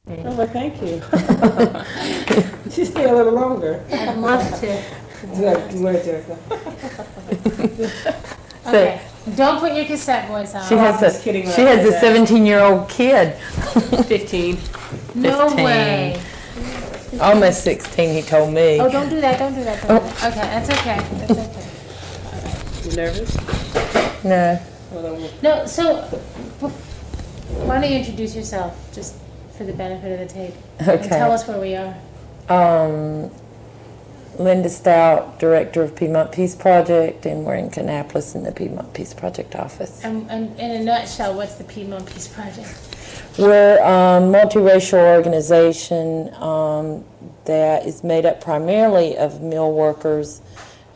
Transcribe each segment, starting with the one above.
Oh, well, thank you. She stay a little longer. I'd love to. Okay, don't put your cassette voice on. She has a 17-year-old kid. 15. No 15. way. Almost 16, he told me. Oh, don't do that, don't do that, don't do that. Okay, that's okay, that's okay. You nervous? No. No, so, why don't you introduce yourself, just for the benefit of the tape? Okay. And tell us where we are. Linda Stout, Director of Piedmont Peace Project, and we're in Kannapolis in the Piedmont Peace Project office. And in a nutshell, what's the Piedmont Peace Project? We're a multiracial organization that is made up primarily of mill workers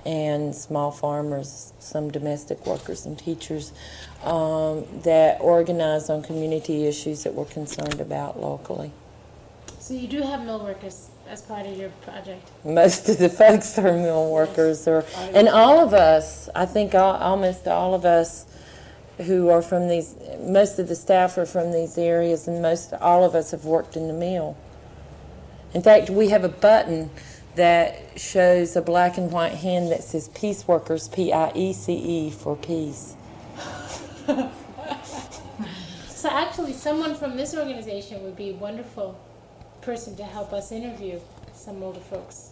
and small farmers, some domestic workers and teachers that organize on community issues that we're concerned about locally. So you do have mill workers as part of your project? Most of the folks are mill workers, and all of us, I think almost all of us who are from these, most of the staff are from these areas, and all of us have worked in the mill. In fact, we have a button that shows a black and white hen that says Peace Workers, P-I-E-C-E, for peace. So actually, someone from this organization would be a wonderful person to help us interview some older folks.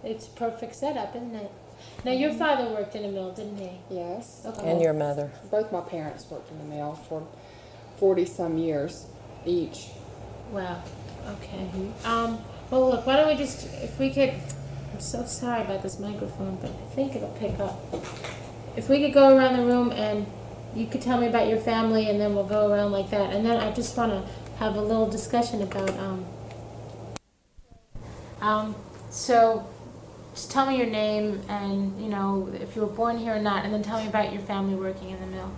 It's a perfect setup, isn't it? Now, your father worked in a mill, didn't he? Yes. Okay. And your mother. Both my parents worked in the mill for 40-some years each. Wow. Okay. Well, look, why don't we just, if we could, I'm so sorry about this microphone, but I think it'll pick up. If we could go around the room and you could tell me about your family, and then we'll go around like that. And then I just want to have a little discussion about, so just tell me your name and, you know, if you were born here or not, and then tell me about your family working in the mill.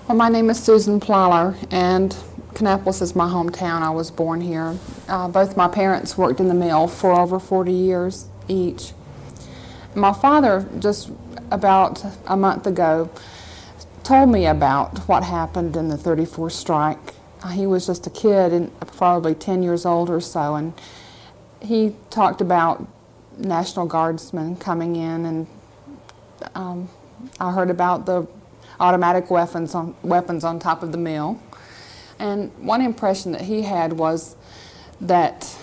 Well, my name is Susan Plyler, and Kannapolis is my hometown. I was born here. Both my parents worked in the mill for over 40 years each. My father, just about a month ago, told me about what happened in the 34 strike. He was just a kid, and probably 10 years old or so, and he talked about National Guardsmen coming in, and I heard about the automatic weapons on top of the mill. And one impression that he had was that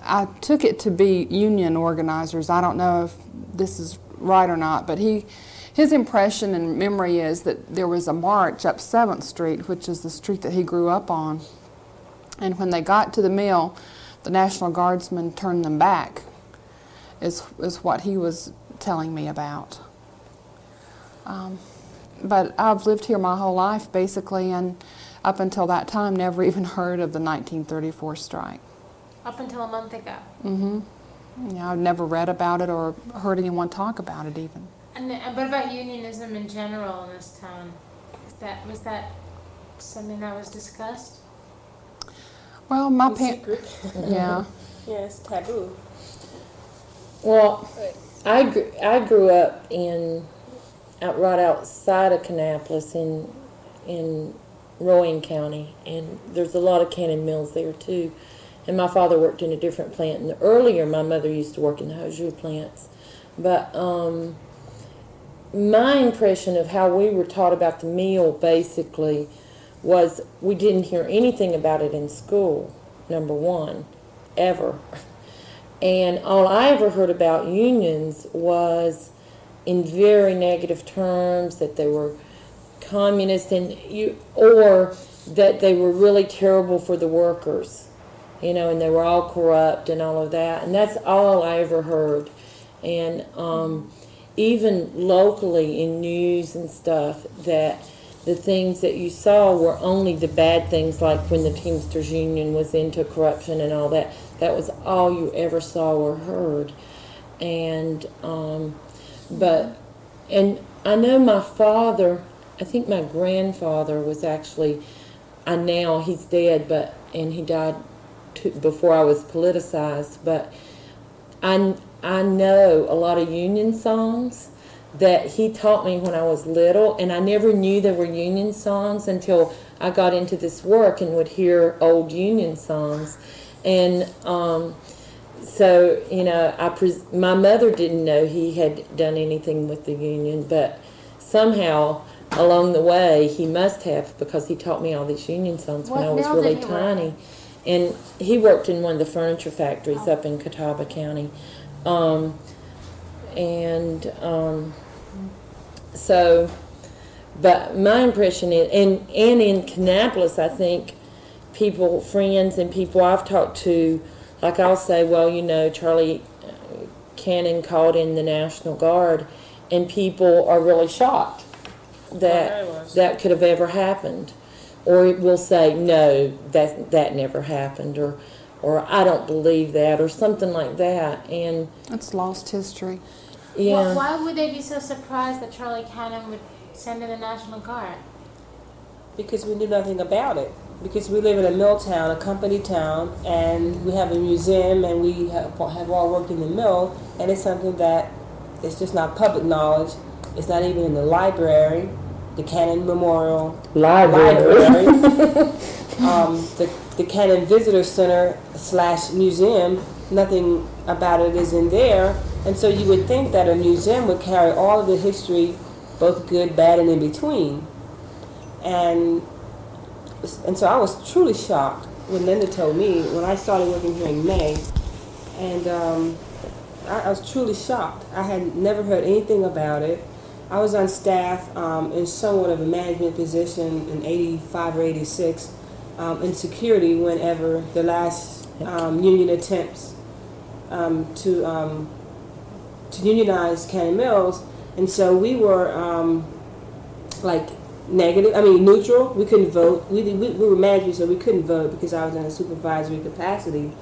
I took it to be union organizers. I don't know if this is right or not, but his impression and memory is that there was a march up 7th Street, which is the street that he grew up on. And when they got to the mill, the National Guardsmen turned them back, is what he was telling me about. But I've lived here my whole life, basically, and up until that time, never even heard of the 1934 strike. Up until a month ago? Mm-hmm. Yeah, I've never read about it or heard anyone talk about it even. And what about unionism in general in this town? Was that something that was discussed? Well, my parents... Yeah. Yeah, it's taboo. Well, I grew up right outside of Kannapolis in Rowan County, and there's a lot of cannon mills there too. And my father worked in a different plant. And earlier, my mother used to work in the hosiery plants. But my impression of how we were taught about the mill basically was we didn't hear anything about it in school, number one, ever. And all I ever heard about unions was in very negative terms, that they were communist or that they were really terrible for the workers, you know, and they were all corrupt and all of that. And that's all I ever heard. And even locally in news and stuff, that the things that you saw were only the bad things, like when the Teamsters Union was into corruption and all that. That was all you ever saw or heard. And and I know my father, I think my grandfather was actually, he's dead, and he died before I was politicized, but I know a lot of union songs that he taught me when I was little, and I never knew they were union songs until I got into this work and would hear old Union songs. And so, you know, my mother didn't know he had done anything with the Union, but somehow along the way he must have, because he taught me all these Union songs when I was really tiny. And he worked in one of the furniture factories up in Catawba County. So, but my impression is, and in Kannapolis, I think people, friends and people I've talked to, like I'll say, well, you know, Charlie Cannon called in the National Guard, and people are really shocked that that could have ever happened. Or will say, no, that never happened, or I don't believe that, or something like that. And it's lost history. Yeah. Well, why would they be so surprised that Charlie Cannon would send in the National Guard? Because we knew nothing about it. Because we live in a mill town, a company town, and we have a museum, and we have all worked in the mill, and it's something that it's just not public knowledge. It's not even in the library, the Cannon Memorial Library. The Cannon Visitor Center / museum, nothing about it is in there. And so you would think that a museum would carry all of the history, both good, bad, and in between. And so I was truly shocked when Linda told me, when I started working here in May, and I was truly shocked. I had never heard anything about it. I was on staff in somewhat of a management position in 85 or 86 in security whenever the last union attempts to unionize Cannon Mills, and so we were like neutral. We couldn't vote. We were managers, so we couldn't vote because I was in a supervisory capacity.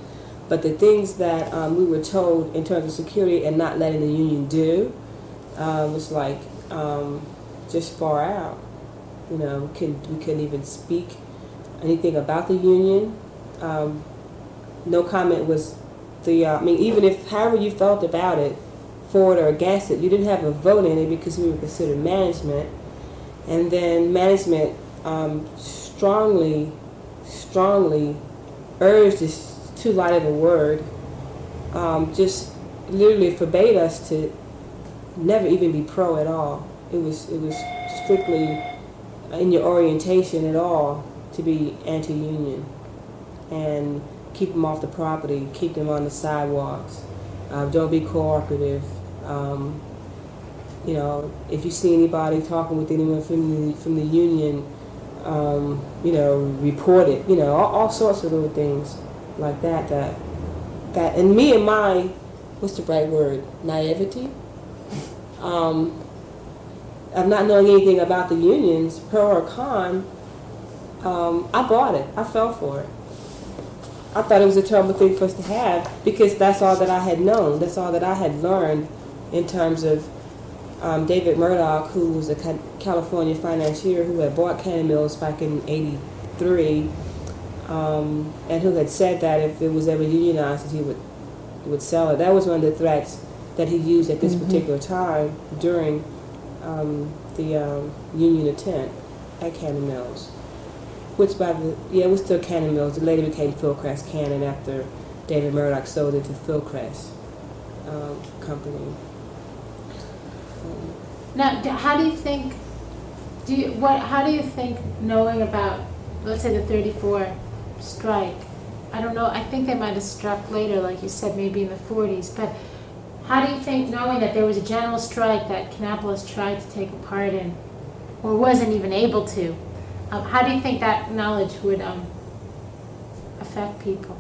But the things that we were told in terms of security and not letting the union do was like just far out. You know, we couldn't even speak anything about the union. No comment was even if however you felt about it, for it or against it, you didn't have a vote in it because we were considered management. And then management strongly urged, is too light of a word, just literally forbade us to never even be pro at all. It was strictly in your orientation at all to be anti-union and keep them off the property, keep them on the sidewalks, don't be cooperative. You know, if you see anybody talking with anyone from the union, you know, report it. You know, all sorts of little things like that. And me and my, what's the right word? Naivety. Of not knowing anything about the unions, pro or con. I bought it. I fell for it. I thought it was a terrible thing for us to have because that's all that I had known. That's all that I had learned in terms of David Murdoch, who was a California financier who had bought Cannon Mills back in '83, and who had said that if it was ever unionized, he would sell it. That was one of the threats that he used at this particular time during the union attempt at Cannon Mills. Which it was still Cannon Mills. It later became Philcrest Cannon after David Murdoch sold it to Philcrest company. Now, how do you think? How do you think knowing about, let's say, the '34 strike? I don't know. I think they might have struck later, like you said, maybe in the '40s. But how do you think, knowing that there was a general strike that Kannapolis tried to take a part in, or wasn't even able to? How do you think that knowledge would affect people?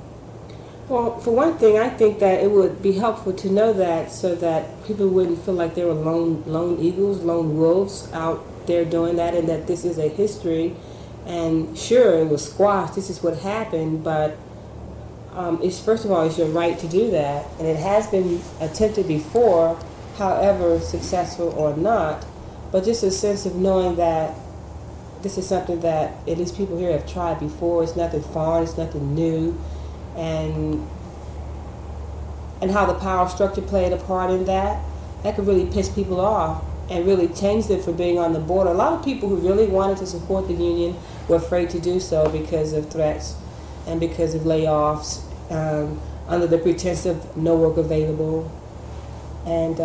Well, for one thing, I think that it would be helpful to know that so that people wouldn't feel like they were lone eagles, lone wolves out there doing that, and that this is a history. And sure, it was squashed. This is what happened, but it's first of all, it's your right to do that, and it has been attempted before, however successful or not. But just a sense of knowing that this is something that at least people here have tried before. It's nothing foreign. It's nothing new. And how the power structure played a part in that could really piss people off and really change them from being on the border. A lot of people who really wanted to support the union, were afraid to do so because of threats and because of layoffs, under the pretense of no work available, and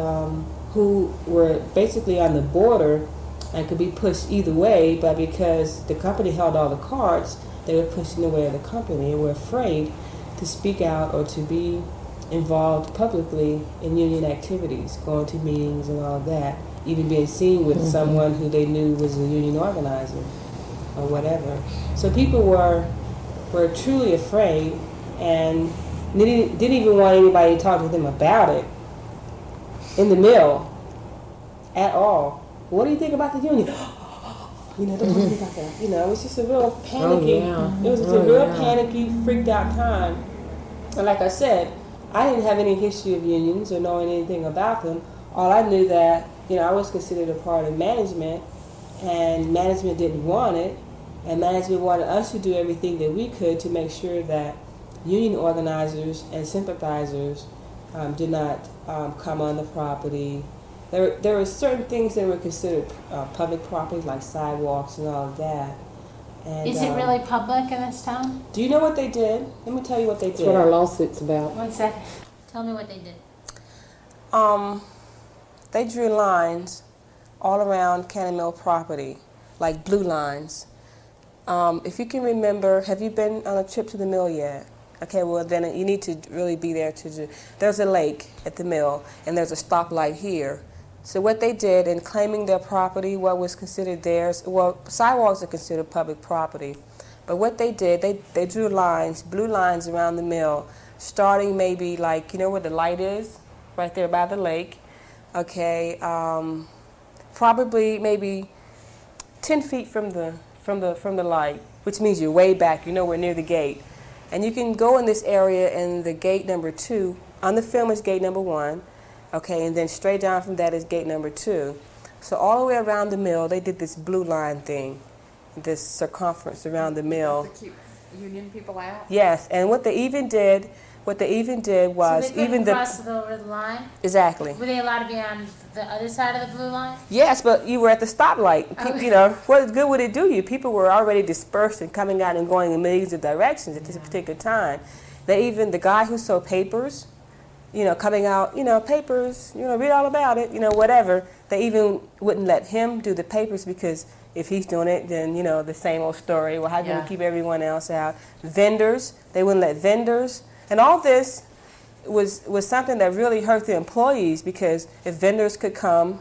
who were basically on the border and could be pushed either way, but because the company held all the cards, they were pushed in the way of the company and were afraid to speak out or to be involved publicly in union activities, going to meetings and all of that, even being seen with someone who they knew was a union organizer or whatever. So people were truly afraid and didn't even want anybody to talk to them about it in the mill at all. What do you think about the union? Don't talk to me about that. It was just a real panicky, it was just a real panicky, freaked out time. And like I said, I didn't have any history of unions or knowing anything about them. All I knew that, I was considered a part of management, and management didn't want it, and management wanted us to do everything that we could to make sure that union organizers and sympathizers did not come on the property. There were certain things that were considered public property, like sidewalks and all of that. And, is it really public in this town? Do you know what they did? Let me tell you what they did. That's what our lawsuit's about. 1 second. Tell me what they did. They drew lines all around Cannon Mill property, like blue lines. If you can remember, have you been on a trip to the mill yet? Okay, well then you need to really be there to do. There's a lake at the mill, and there's a stoplight here. So what they did in claiming their property, what was considered theirs, well, sidewalks are considered public property. But what they did, they drew lines, blue lines around the mill, starting maybe like, where the light is, right there by the lake. Okay, probably maybe 10 feet from the light, which means you're way back, we're near the gate. And you can go in this area, and the gate number 2, on the film is gate number 1. Okay, and then straight down from that is gate number 2. So all the way around the mill, they did this blue line thing, this circumference around the mill. To keep union people out? Yes, and what they even did was so they couldn't cross over the line? Exactly. Were they allowed to be on the other side of the blue line? Yes, but you were at the stoplight. What good would it do you? People were already dispersed and coming out and going in millions of directions at this particular time. The guy who sold papers, coming out, papers, read all about it, whatever. They even wouldn't let him do the papers because if he's doing it, then, the same old story. Well, how can we keep everyone else out? Vendors, they wouldn't let vendors. And all this was something that really hurt the employees, because if vendors could come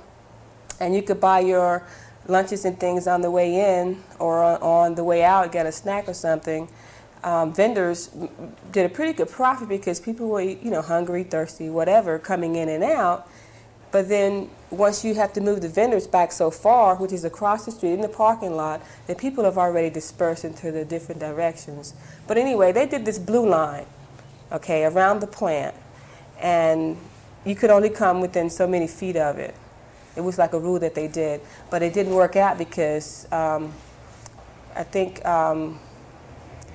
and you could buy your lunches and things on the way in or on the way out, get a snack or something, vendors did a pretty good profit because people were, hungry, thirsty, whatever, coming in and out. But then once you have to move the vendors back so far, which is across the street in the parking lot, then people have already dispersed into the different directions. But anyway, they did this blue line, okay, around the plant, and you could only come within so many feet of it. It was like a rule that they did, but it didn't work out because I think I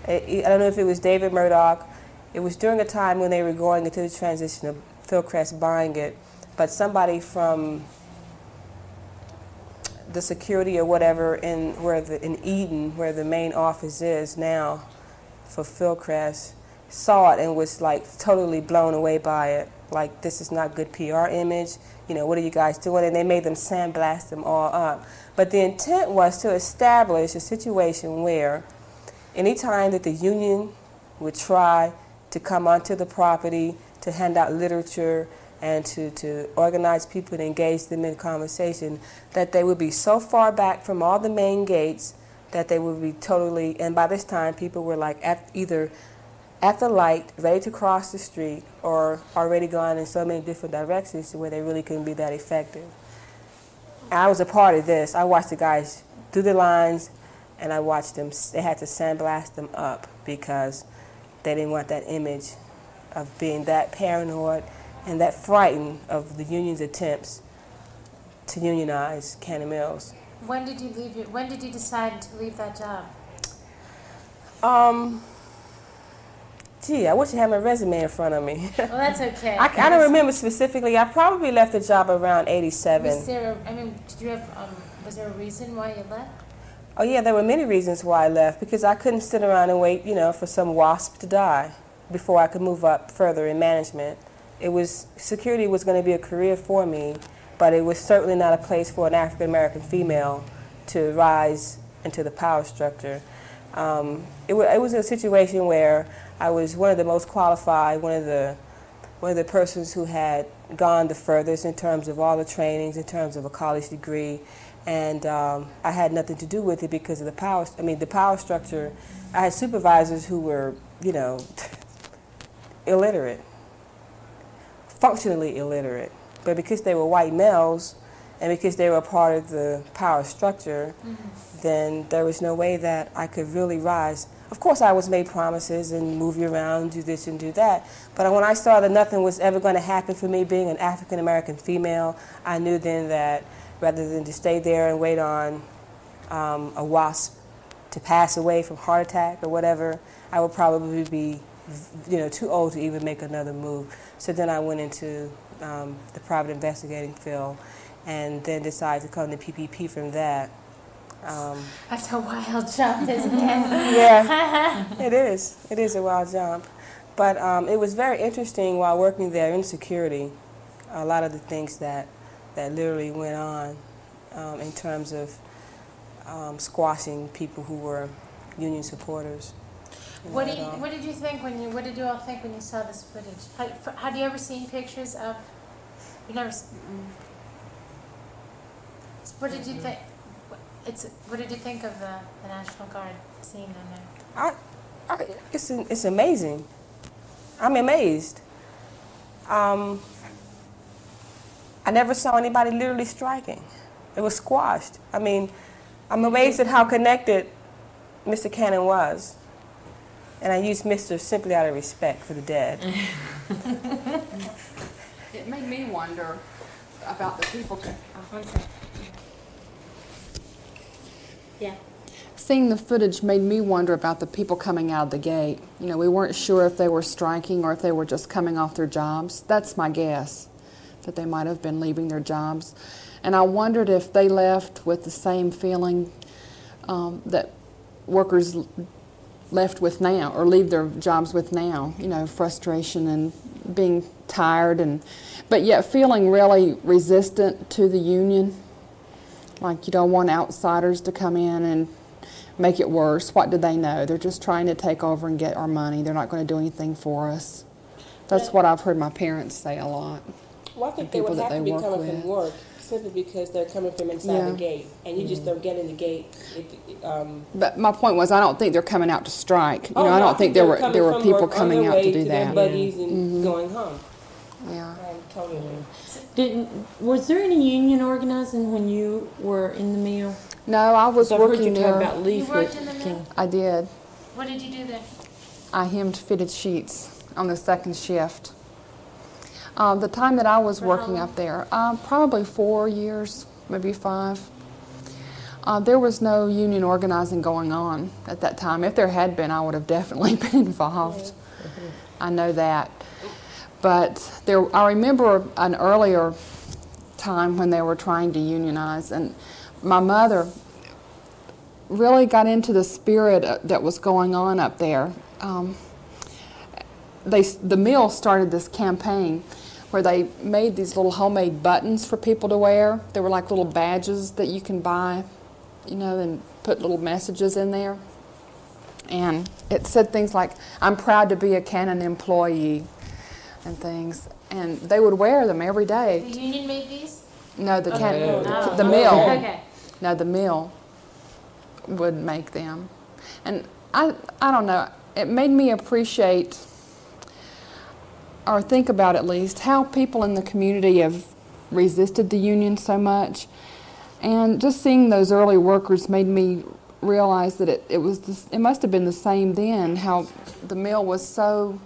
don't know if it was David Murdoch. It was during a time when they were going into the transition of Philcrest buying it, but somebody from the security or whatever in Eden, where the main office is now for Philcrest, saw it and was like totally blown away by it. Like, this is not good PR image. What are you guys doing? And they made them sandblast them all up. But the intent was to establish a situation where anytime that the union would try to come onto the property, to hand out literature, and to organize people and engage them in conversation, that they would be so far back from all the main gates that they would be totally, and by this time people were like either at the light, ready to cross the street, or already gone in so many different directions to where they really couldn't be that effective. And I was a part of this. I watched the guys do the lines, and I watched them, they had to sandblast them up because they didn't want that image of being that paranoid and that frightened of the union's attempts to unionize Cannon Mills. When did you decide to leave that job? Gee, I wish I had my resume in front of me. Well, that's okay. I don't remember specifically. I probably left the job around 87. Was there a reason why you left? Oh yeah, there were many reasons why I left, because I couldn't sit around and wait, for some wasp to die before I could move up further in management. Security was going to be a career for me, but it was certainly not a place for an African American female to rise into the power structure. It was a situation where I was one of the most qualified, one of the persons who had gone the furthest in terms of all the trainings, in terms of a college degree. And I had nothing to do with it because of the power structure. I had supervisors who were, illiterate, functionally illiterate. But because they were white males and because they were a part of the power structure, then there was no way that I could really rise. Of course, I was made promises and move you around, do this and do that. But when I saw that nothing was ever going to happen for me being an African American female, I knew then that rather than to stay there and wait on a wasp to pass away from heart attack or whatever, I would probably be, too old to even make another move. So then I went into the private investigating field, and then decided to come to PPP from that. That's a wild jump, isn't it? Yeah, it is. It is a wild jump. But it was very interesting while working there in security, a lot of the things that literally went on in terms of squashing people who were union supporters. What did you think what did you all think when you saw this footage? Had you ever seen pictures of? You never. What did you think? What did you think of the National Guard scene on there? It's amazing. I'm amazed. I never saw anybody literally striking. It was squashed. I'm amazed at how connected Mr. Cannon was. And I use Mr. simply out of respect for the dead. It made me wonder about the people. Yeah. Seeing the footage made me wonder about the people coming out of the gate. We weren't sure if they were striking or if they were just coming off their jobs. That's my guess, that they might have been leaving their jobs. And I wondered if they left with the same feeling that workers left with now, or leave their jobs with now, frustration and being tired, but yet feeling really resistant to the union. Like you don't want outsiders to come in and make it worse. What do they know? They're just trying to take over and get our money. They're not going to do anything for us. That's what I've heard my parents say a lot. Well, I think they would have to be coming from work simply because they're coming from inside the gate, and you just don't get in the gate. But my point was, I don't think they're coming out to strike. I don't think there were people coming out to do that. Their buggies and going home. Yeah. Totally. Was there any union organizing when you were in the mill? No, I was working there. About You worked in the mill? I did. What did you do there? I hemmed fitted sheets on the second shift. The time that I was working up there, probably 4 years, maybe 5. There was no union organizing going on at that time. If there had been, I would have definitely been involved. I know that. But I remember an earlier time when they were trying to unionize, and my mother really got into the spirit that was going on up there. The mill started this campaign where they made these little homemade buttons for people to wear. They were like little badges that you can buy, and put little messages in there. And it said things like, "I'm proud to be a Canon employee," and things. And they would wear them every day. The union made these? No, the Oh. the mill. Okay. No, the mill would make them. And I don't know, it made me appreciate, or think about at least, how people in the community have resisted the union so much. And just seeing those early workers made me realize that it must have been the same then, how the mill was so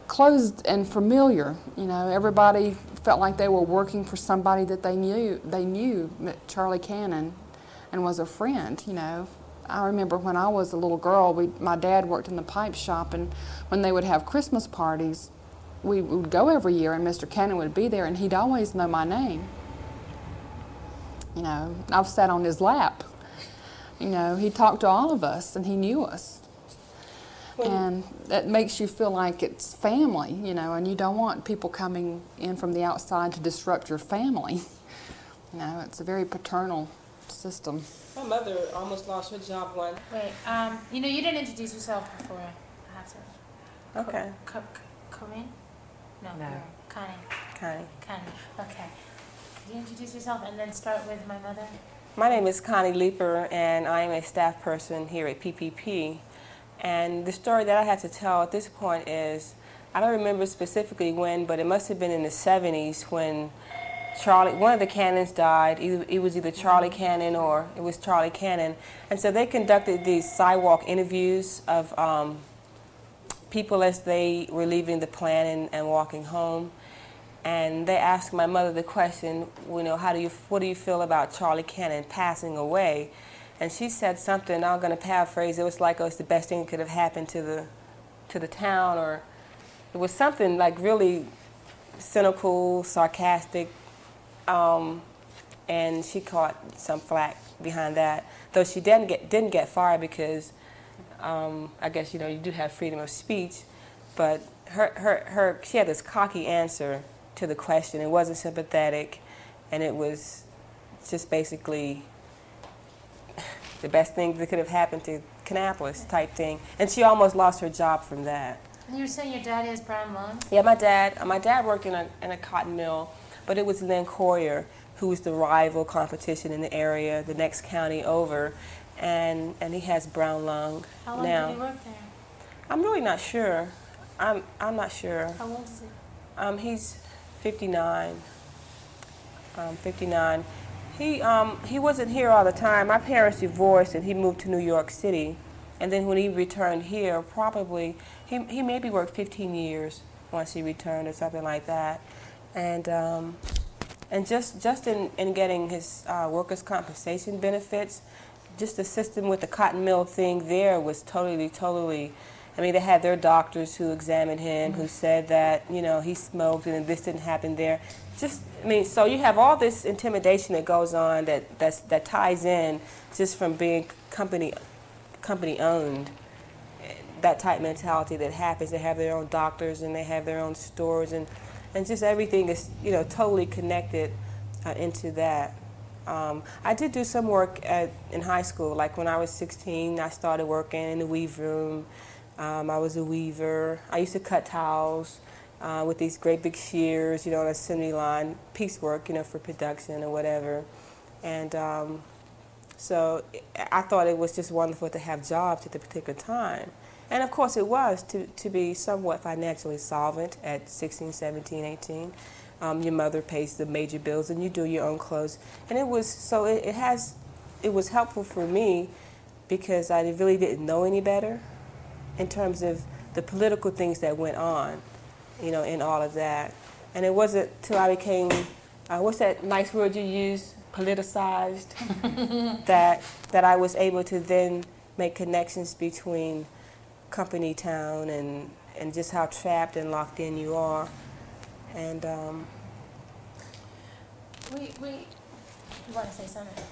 closed and familiar. Everybody felt like they were working for somebody that they knew, Charlie Cannon, and was a friend. I remember when I was a little girl, my dad worked in the pipe shop, and when they would have Christmas parties, we would go every year, and Mr. Cannon would be there, and he'd always know my name. I've sat on his lap You know, he talked to all of us, and he knew us. And that makes you feel like it's family, you know, and you don't want people coming in from the outside to disrupt your family. You know, it's a very paternal system. My mother almost lost her job once. Wait, you know, you didn't introduce yourself before I have to. Okay. Corinne? No. Connie. Connie. Okay. Could you introduce yourself and then start with my mother? My name is Connie Leeper, and I am a staff person here at PPP. And the story that I have to tell at this point is, I don't remember specifically when, but it must have been in the 70s when one of the Cannons died. It was either Charlie Cannon or it was Charlie Cannon. And so they conducted these sidewalk interviews of people as they were leaving the plant and walking home. And they asked my mother the question, you know, what do you feel about Charlie Cannon passing away? And she said something, I'm going to paraphrase, it was like it was the best thing that could have happened to the town, or it was something like really cynical, sarcastic, and she caught some flack behind that. Though she didn't get fired because I guess, you know, you do have freedom of speech, but she had this cocky answer to the question. It wasn't sympathetic, and it was just basically the best thing that could have happened to Kannapolis type thing. And she almost lost her job from that. And you were saying your dad is brown lung? Yeah, my dad worked in a cotton mill, but it was Lynn Coyer, who was the rival competition in the area, the next county over, and he has brown lung now. How long did he work there? I'm really not sure. I'm not sure. How old is he? He's 59. 59. He wasn't here all the time. My parents divorced, and he moved to New York City. And then when he returned here, probably he maybe worked 15 years once he returned, or something like that. And just in getting his workers' compensation benefits, just the system with the cotton mill thing there was totally. I mean, they had their doctors who examined him, who said that, you know, he smoked and this didn't happen there. So you have all this intimidation that goes on that ties in just from being company owned. That type mentality that happens. They have their own doctors and they have their own stores, and just everything is, you know, totally connected into that. I did do some work in high school. Like when I was 16, I started working in the weave room. I was a weaver. I used to cut towels with these great big shears, you know, on a assembly line, piecework, you know, for production or whatever. And so I thought it was just wonderful to have jobs at the particular time. And of course it was to be somewhat financially solvent at 16, 17, 18. Your mother pays the major bills and you do your own clothes. And it was helpful for me because I really didn't know any better in terms of the political things that went on, you know, in all of that. And it wasn't till I became, what's that nice word you use, politicized, that I was able to then make connections between company town and just how trapped and locked in you are. And you want to say something?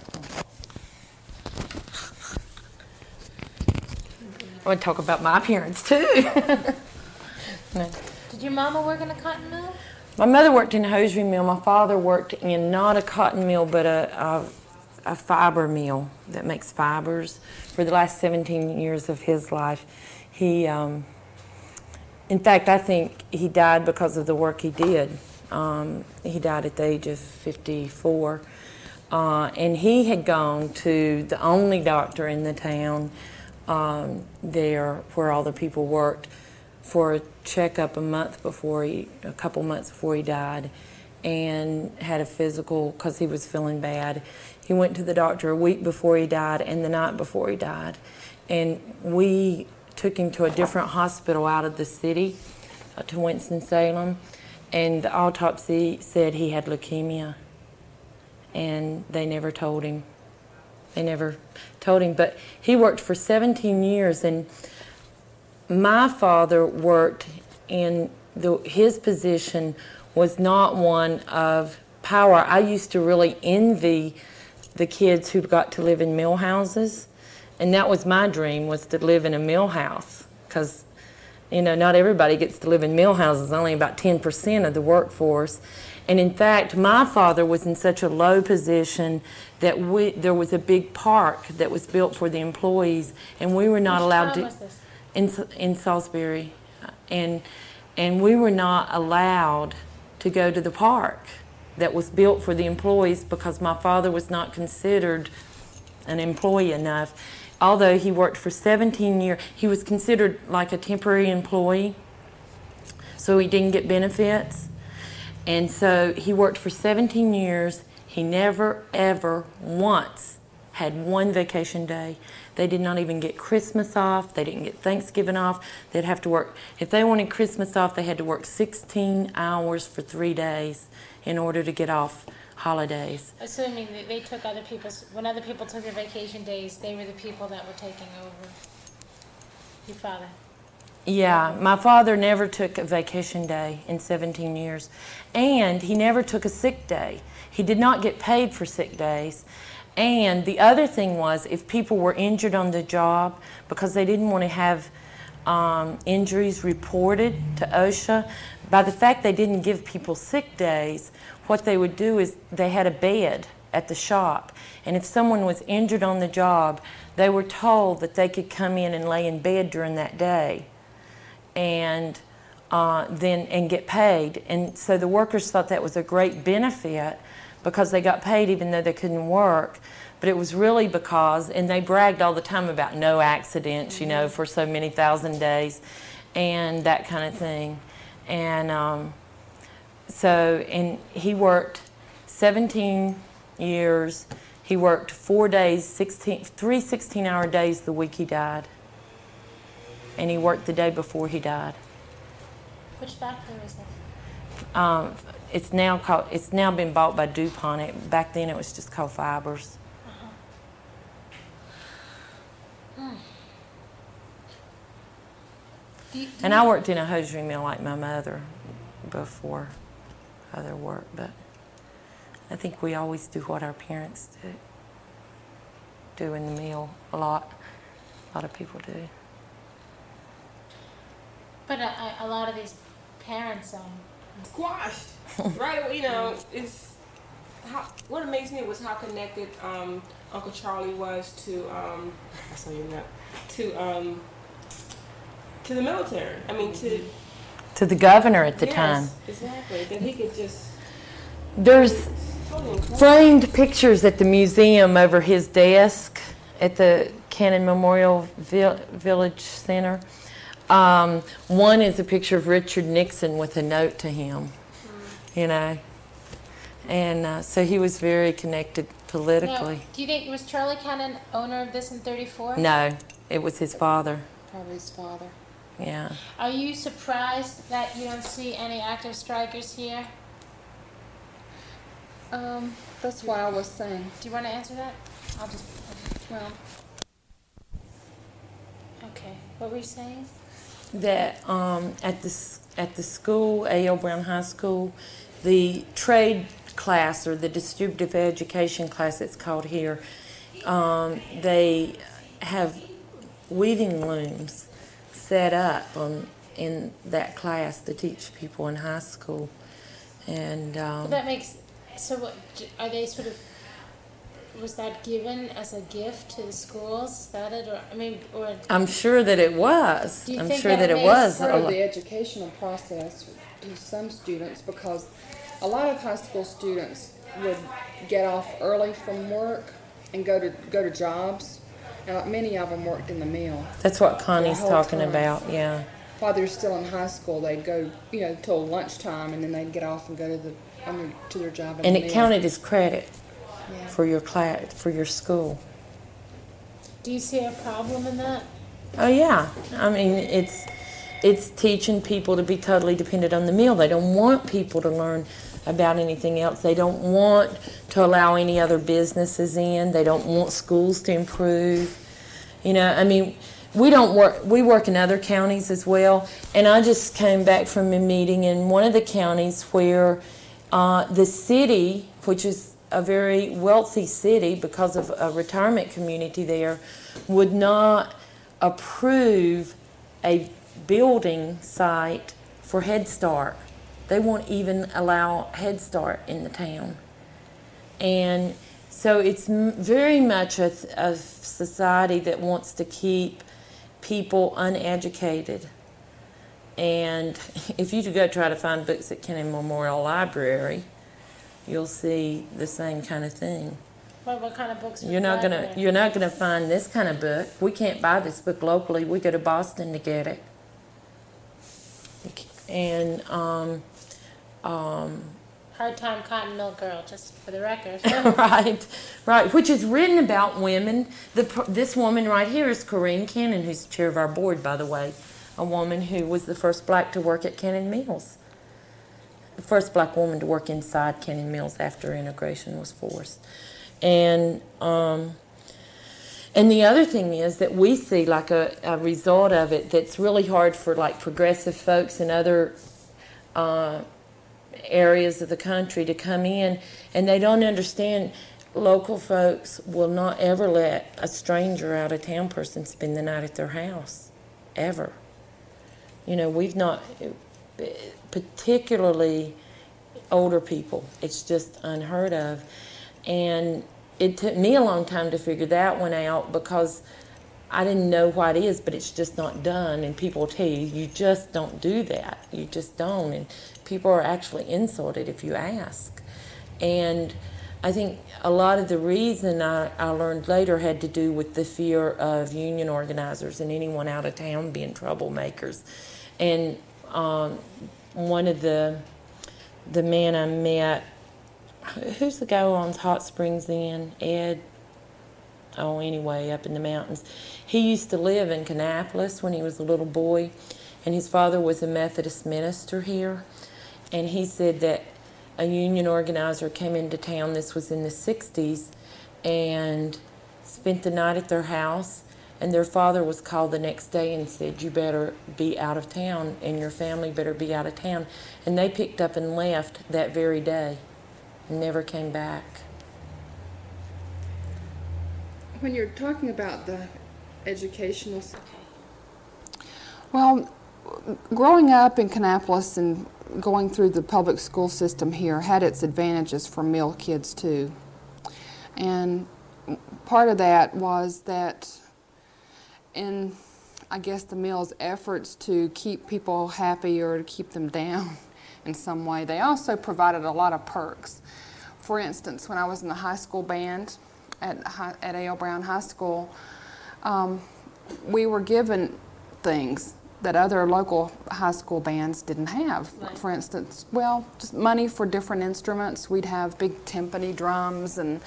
I want to talk about my parents too. Did your mama work in a cotton mill? My mother worked in a hosiery mill. My father worked in not a cotton mill, but a fiber mill that makes fibers. For the last 17 years of his life, he, in fact, I think he died because of the work he did. He died at the age of 54, and he had gone to the only doctor in the town there where all the people worked for a checkup a couple months before he died, and had a physical because he was feeling bad. He went to the doctor a week before he died and the night before he died, and we took him to a different hospital out of the city, to Winston-Salem, and the autopsy said he had leukemia, and they never told him. But he worked for 17 years, and my father worked in his position was not one of power. I used to really envy the kids who got to live in mill houses And that was my dream, was to live in a mill house, because, you know, not everybody gets to live in mill houses, only about 10% of the workforce. And in fact, my father was in such a low position that there was a big park that was built for the employees, and we were not allowed to. Which town was this? In Salisbury, and we were not allowed to go to the park that was built for the employees because my father was not considered an employee enough. Although he worked for 17 years, he was considered like a temporary employee, so he didn't get benefits. And so he worked for 17 years. He never, ever once had one vacation day. They did not even get Christmas off. They didn't get Thanksgiving off. They'd have to work. If they wanted Christmas off, they had to work 16 hours for 3 days in order to get off holidays. Assuming that they took other people's, when other people took their vacation days, they were the people that were taking over your father. Yeah, my father never took a vacation day in 17 years, and he never took a sick day. He did not get paid for sick days. And the other thing was, if people were injured on the job, because they didn't want to have injuries reported to OSHA, by the fact they didn't give people sick days, what they would do is they had a bed at the shop, and if someone was injured on the job, they were told that they could come in and lay in bed during that day and get paid. And so the workers thought that was a great benefit because they got paid even though they couldn't work. But it was really because, and they bragged all the time about no accidents, you know, for so many thousand days and that kind of thing. And and he worked 17 years. He worked 4 days, 3 16-hour days the week he died. And he worked the day before he died. Which factory was that? It's now been bought by DuPont. Back then it was just called Fibers. And I worked in a hosiery mill like my mother before other work, but I think we always do what our parents do in the mill a lot. A lot of people do. But a lot of these parents, Squashed right away. You know, what amazed me was how connected Uncle Charlie was to to the military. I mean, to the governor at the time. Exactly. That he could just. There's framed pictures at the museum over his desk at the Cannon Memorial Village Center. One is a picture of Richard Nixon with a note to him, you know. And so he was very connected politically. Now, do you think, was Charlie Cannon owner of this in 34? No, it was his father. Probably his father. Yeah. Are you surprised that you don't see any active strikers here? That's why I was saying. Do you want to answer that? I'll just, Well, okay. What were you saying? That at the school, A.L. Brown High School, the trade class, or the distributive education class it's called here, they have weaving looms set up in that class to teach people in high school. And Well, that makes, so what, are they sort of, was that given as a gift to the schools? Is that it? Or, I mean, or I'm sure that it was. Do you I'm think sure that that it makes was. part of the educational process to some students, because a lot of high school students would get off early from work and go to jobs. Now, many of them worked in the mill. That's what Connie's whole talking time. about, yeah. While they're still in high school, they'd go, you know, till lunchtime, and then they'd get off and go to their job in And the it mill. counted as credit Yeah. for your class, for your school. do you see a problem in that? Oh yeah, I mean it's teaching people to be totally dependent on the mill. They don't want people to learn about anything else. They don't want to allow any other businesses in. They don't want schools to improve. You know, I mean, we work in other counties as well. And I just came back from a meeting in one of the counties where the city, which is a very wealthy city, because of a retirement community there, would not approve a building site for Head Start. They won't even allow Head Start in the town. And so it's very much a society that wants to keep people uneducated. And if you go try to find books at Kennan Memorial Library, you'll see the same kind of thing. What kind of books? You're not gonna find this kind of book. We can't buy this book locally. We go to Boston to get it. And Hard Time Cotton Mill Girl, just for the record. right, which is written about women. This woman right here is Corinne Cannon, who's the chair of our board, by the way, a woman who was the first black to work at Cannon Mills, the first black woman to work inside Cannon Mills after integration was forced. And the other thing is that we see like a result of it that's really hard for like progressive folks in other areas of the country to come in, and they don't understand. Local folks will not ever let a stranger, out of town person, spend the night at their house, ever. You know, we've not, particularly older people, it's just unheard of. And it took me a long time to figure that one out, because I didn't know what it is, but it's just not done. And people will tell you, you just don't do that. You just don't. And people are actually insulted if you ask. And I think a lot of the reason I learned later had to do with the fear of union organizers and anyone out of town being troublemakers. And one of the men I met, who's the guy who owns Hot Springs Inn? Ed? Oh, anyway, up in the mountains. He used to live in Kannapolis when he was a little boy, and his father was a Methodist minister here. And he said that a union organizer came into town, this was in the 60s, and spent the night at their house, and their father was called the next day and said, you better be out of town, and your family better be out of town. And they picked up and left that very day and never came back. When you're talking about the educational... Well, growing up in Kannapolis and going through the public school system here had its advantages for mill kids too. And part of that was that in, I guess, the mill's efforts to keep people happy or to keep them down in some way, they also provided a lot of perks. For instance, when I was in the high school band at A.L. Brown High School, we were given things that other local high school bands didn't have. Right. For instance, well, just money for different instruments. We'd have big timpani drums and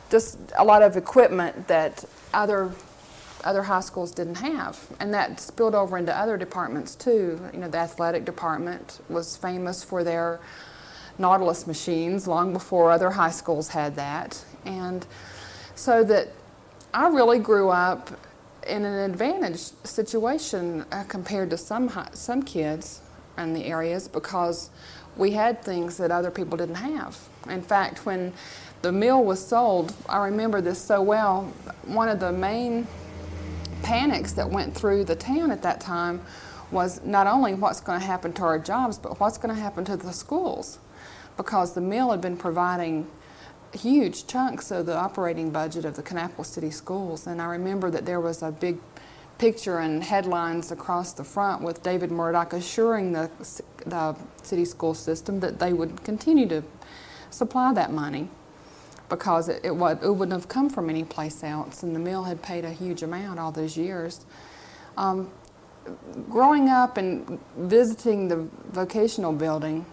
just a lot of equipment that other high schools didn't have. And that spilled over into other departments too. You know, the athletic department was famous for their Nautilus machines long before other high schools had that. And so that I really grew up in an advantaged situation compared to some kids in the areas, because we had things that other people didn't have. In fact, when the mill was sold, I remember this so well, one of the main panics that went through the town at that time was not only what's going to happen to our jobs, but what's going to happen to the schools, because the mill had been providing huge chunks of the operating budget of the Kannapolis City Schools. And I remember that there was a big picture and headlines across the front with David Murdoch assuring the city school system that they would continue to supply that money, because it wouldn't have come from any place else, and the mill had paid a huge amount all those years. Growing up and visiting the vocational building,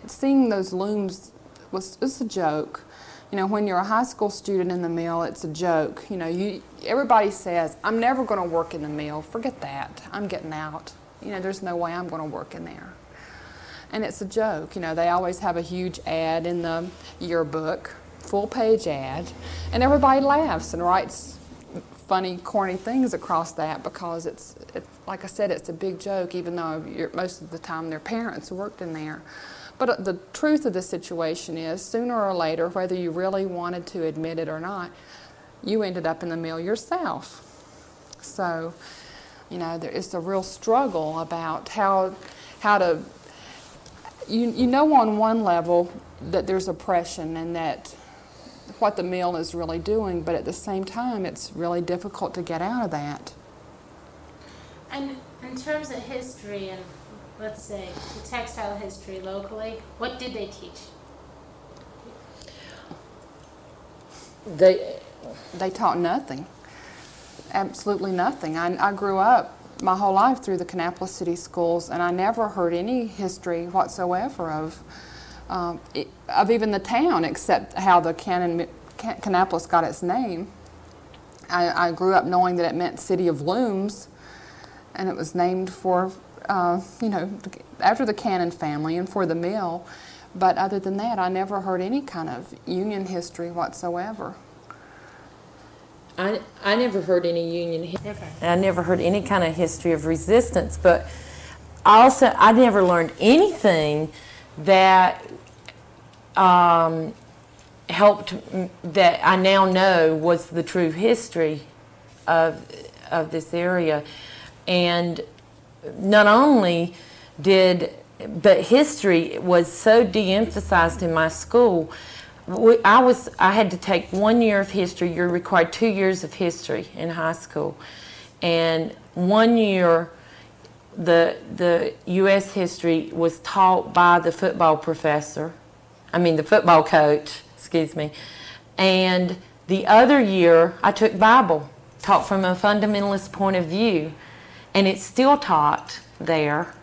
seeing those looms was a joke. You know, when you're a high school student in the mill, it's a joke. You know, everybody says, I'm never going to work in the mill. Forget that. I'm getting out. You know, there's no way I'm going to work in there. And it's a joke. You know, they always have a huge ad in the yearbook, full-page ad, and everybody laughs and writes funny, corny things across that, because it's like I said, it's a big joke, even though most of the time their parents worked in there. But the truth of the situation is, sooner or later, whether you really wanted to admit it or not, you ended up in the mill yourself. So, you know, there is a real struggle about how to, you know on one level that there's oppression and that what the mill is really doing, but at the same time it's really difficult to get out of that. And in terms of history and, let's say, the textile history locally, what did they teach? They taught nothing. Absolutely nothing. I grew up my whole life through the Kannapolis City Schools, and I never heard any history whatsoever of even the town, except how the Kannapolis got its name. I grew up knowing that it meant City of Looms, and it was named for, you know, after the Cannon family and for the mill. But other than that, I never heard any kind of Union history whatsoever. I never heard any Union history. Okay. I never heard any kind of history of resistance, but I never learned anything that helped, that I now know was the true history of this area. And not only but history was so de-emphasized in my school. I had to take 1 year of history. You're required 2 years of history in high school. And 1 year, the U.S. history was taught by the football coach, excuse me. And the other year, I took Bible, taught from a fundamentalist point of view. And it's still taught there.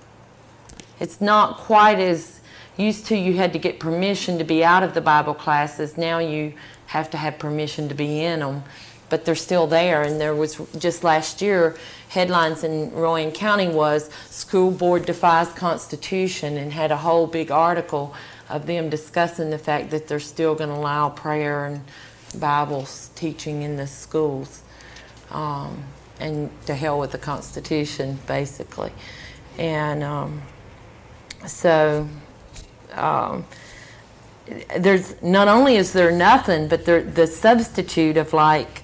It's not quite as used to. You had to get permission to be out of the Bible classes. Now you have to have permission to be in them. But they're still there. And there was, just last year, headlines in Rowan County was, School Board Defies Constitution, and had a whole big article of them discussing the fact that they're still going to allow prayer and Bible teaching in the schools. And to hell with the Constitution, basically. And there's, not only is there nothing, but the substitute of like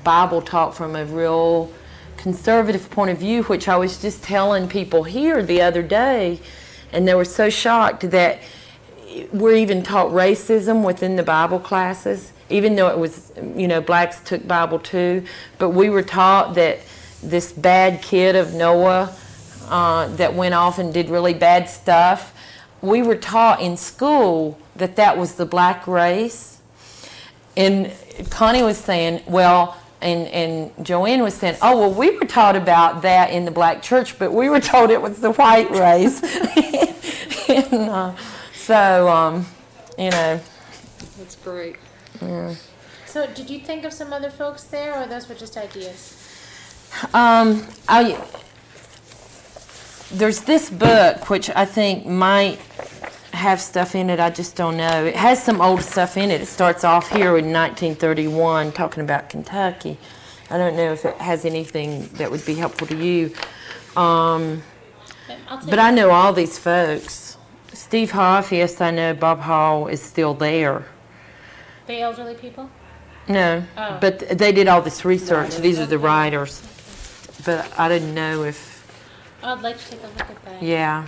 Bible taught from a real conservative point of view, which I was just telling people here the other day, and they were so shocked that we're even taught racism within the Bible classes, even though it was, you know, blacks took Bible too, but we were taught that this bad kid of Noah that went off and did really bad stuff, we were taught in school that that was the black race. And Connie was saying, well, and Joanne was saying, oh, well, we were taught about that in the black church, but we were told it was the white race. And, you know. That's great. Yeah. So did you think of some other folks there, or those were just ideas? There's this book, which I think might have stuff in it, I just don't know. It has some old stuff in it. It starts off here in 1931, talking about Kentucky. I don't know if it has anything that would be helpful to you. But I know all these folks. Steve Hoff, yes, I know. Bob Hall is still there. The elderly people? No, but they did all this research. These are the writers. But I didn't know if... I'd like to take a look at that. Yeah.